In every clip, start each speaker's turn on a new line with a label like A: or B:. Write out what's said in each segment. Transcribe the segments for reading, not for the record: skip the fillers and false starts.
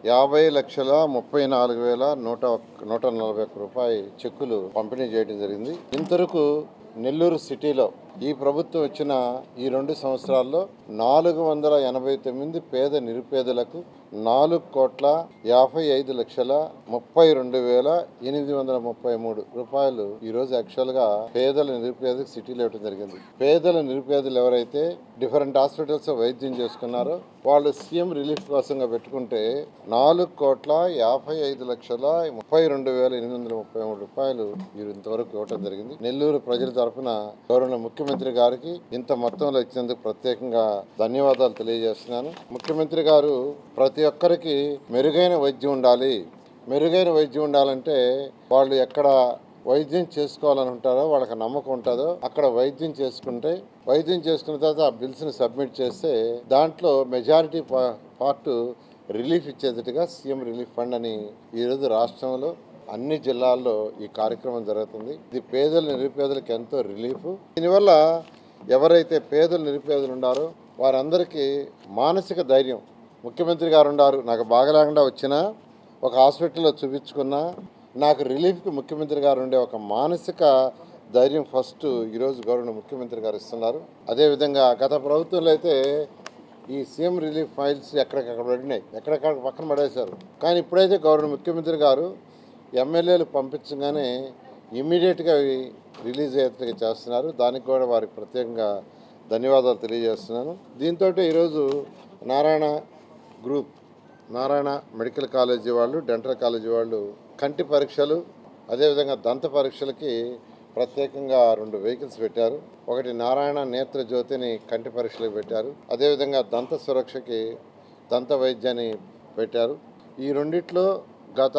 A: 50,34,141 రూపాయి చెక్కులు పంపిణీ చేయడం జరిగింది. ఇంతవరకు నెల్లూరు సిటీలో ఈ ప్రభుత్వం వచ్చిన ఈ 2 సంవత్సరాల్లో 489 పేద నిరుపేదలకు 4,55,32,833 రూపాయలు ఈరోజు యాక్చువల్గా పేదల నిరుపేదలకు సిటీలో ఇవ్వడం జరిగింది. పేదల నిరుపేదలు ఎవరైతే డిఫరెంట్ హాస్పిటల్స్ వైద్యం చేసుకున్నారో వాళ్ళు సీఎం రిలీఫ్ కోసంగా పెట్టుకుంటే 4,55,32,833 రూపాయలు ఇంతవరకు ఇవ్వడం జరిగింది. నెల్లూరు ప్రజల తరఫున గౌరవ ముఖ్యమంత్రి గారికి ఇంత మొత్తంలో ఇచ్చినందుకు ప్రత్యేకంగా ధన్యవాదాలు తెలియజేస్తున్నాను. ముఖ్యమంత్రి గారు ప్రతి ఒక్కరికి మెరుగైన వైద్యం ఉండాలి. మెరుగైన వైద్యం ఉండాలంటే వాళ్ళు ఎక్కడ వైద్యం చేసుకోవాలని ఉంటారో వాళ్ళకి నమ్మకం ఉంటుందో అక్కడ వైద్యం చేసుకున్న తర్వాత ఆ బిల్స్ని సబ్మిట్ చేస్తే దాంట్లో మెజారిటీ పార్ట్ రిలీఫ్ ఇచ్చేటట్టుగా సీఎం రిలీఫ్ ఫండ్ అని ఈరోజు రాష్ట్రంలో అన్ని జిల్లాల్లో ఈ కార్యక్రమం జరుగుతుంది. ఇది పేదల నిరుపేదలకు ఎంతో రిలీఫ్. దీనివల్ల ఎవరైతే పేదలు నిరుపేదలు ఉన్నారో వారందరికీ మానసిక ధైర్యం. ముఖ్యమంత్రి గారు ఉన్నారు, నాకు బాగలేకుండా వచ్చినా ఒక హాస్పిటల్లో చూపించుకున్నా నాకు రిలీఫ్కి ముఖ్యమంత్రి గారు ఉండే ఒక మానసిక ధైర్యం ఫస్ట్ ఈరోజు గౌరవ ముఖ్యమంత్రి గారు ఇస్తున్నారు. అదేవిధంగా గత ప్రభుత్వంలో అయితే ఈ సీఎం రిలీఫ్ ఫైల్స్ ఎక్కడికక్కడ పడినాయి, ఎక్కడెక్కడ పక్కన పడేశారు. కానీ ఇప్పుడైతే గౌరవ ముఖ్యమంత్రి గారు ఎమ్మెల్యేలు పంపించగానే ఇమ్మీడియట్గా రిలీజ్ అయ్యేట్టుగా చేస్తున్నారు. దానికి కూడా వారికి ప్రత్యేకంగా ధన్యవాదాలు తెలియజేస్తున్నాను. దీంతో ఈరోజు Narayana group, Narayana medical college వాళ్ళు, డెంటల్ కాలేజీ వాళ్ళు కంటి పరీక్షలు అదేవిధంగా దంత పరీక్షలకి ప్రత్యేకంగా 2 వెహికల్స్ పెట్టారు. ఒకటి నారాయణ నేత్ర జ్యోతిని కంటి పరీక్షలకు పెట్టారు, అదేవిధంగా దంత సురక్షకి దంత వైద్యాన్ని పెట్టారు. ఈ రెండిట్లో గత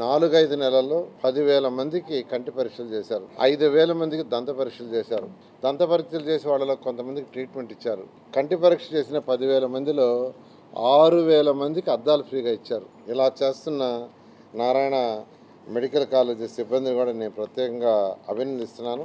A: 4-5 నెలల్లో 10,000 మందికి కంటి పరీక్షలు చేశారు, 5,000 మందికి దంత పరీక్షలు చేశారు. దంత పరీక్షలు చేసే వాళ్ళలో కొంతమందికి ట్రీట్మెంట్ ఇచ్చారు. కంటి పరీక్ష చేసిన 10,000 మందిలో 6,000 మందికి అద్దాలు ఫ్రీగా ఇచ్చారు. ఇలా చేస్తున్న నారాయణ మెడికల్ కాలేజీ సిబ్బందిని కూడా నేను ప్రత్యేకంగా అభినందిస్తున్నాను.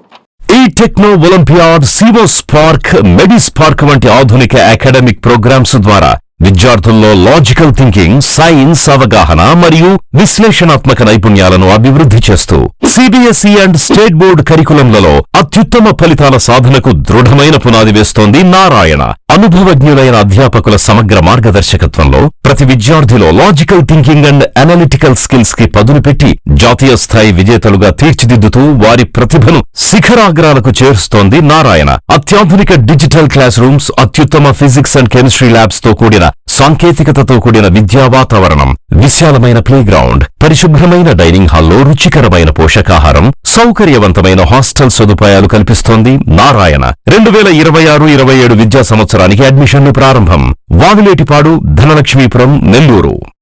B: ఈ టెక్నో ఒలింపియాడ్, సివో స్పార్క్, మెడి స్పార్క్ వంటి ఆధునిక అకాడమిక్ ప్రోగ్రామ్స్ ద్వారా విద్యార్థుల్లో లాజికల్ థింకింగ్, సైన్స్ అవగాహన మరియు విశ్లేషణాత్మక నైపుణ్యాలను అభివృద్ధి చేస్తూ సిబిఎస్ఈ అండ్ స్టేట్ బోర్డు కరికులంలలో అత్యుత్తమ ఫలితాల సాధనకు దృఢమైన పునాది వేస్తోంది నారాయణ. అనుభవజ్ఞులైన అధ్యాపకుల సమగ్ర మార్గదర్శకత్వంలో ప్రతి విద్యార్థిలో logical thinking and analytical skills కి పదును పెట్టి జాతీయ స్థాయి విజేతలుగా తీర్చిదిద్దుతూ వారి ప్రతిభను శిఖరాగ్రాలకు చేరుస్తోంది నారాయణ. అత్యాధునిక డిజిటల్ క్లాస్ రూమ్స్, అత్యుత్తమ ఫిజిక్స్ అండ్ కెమిస్ట్రీ ల్యాబ్స్ తో కూడిన సాంకేతికతతో కూడిన విద్యా వాతావరణం, విశాలమైన ప్లేగ్రౌండ్, పరిశుభ్రమైన డైనింగ్ హాల్లో రుచికరమైన పోషకాహారం, సౌకర్యవంతమైన హాస్టల్ సదుపాయాలు కల్పిస్తోంది నారాయణ. 2026-27 విద్యా సంవత్సరానికి అడ్మిషన్లు ప్రారంభం. వావిలేటిపాడు, ధనలక్ష్మీపురం, నెల్లూరు.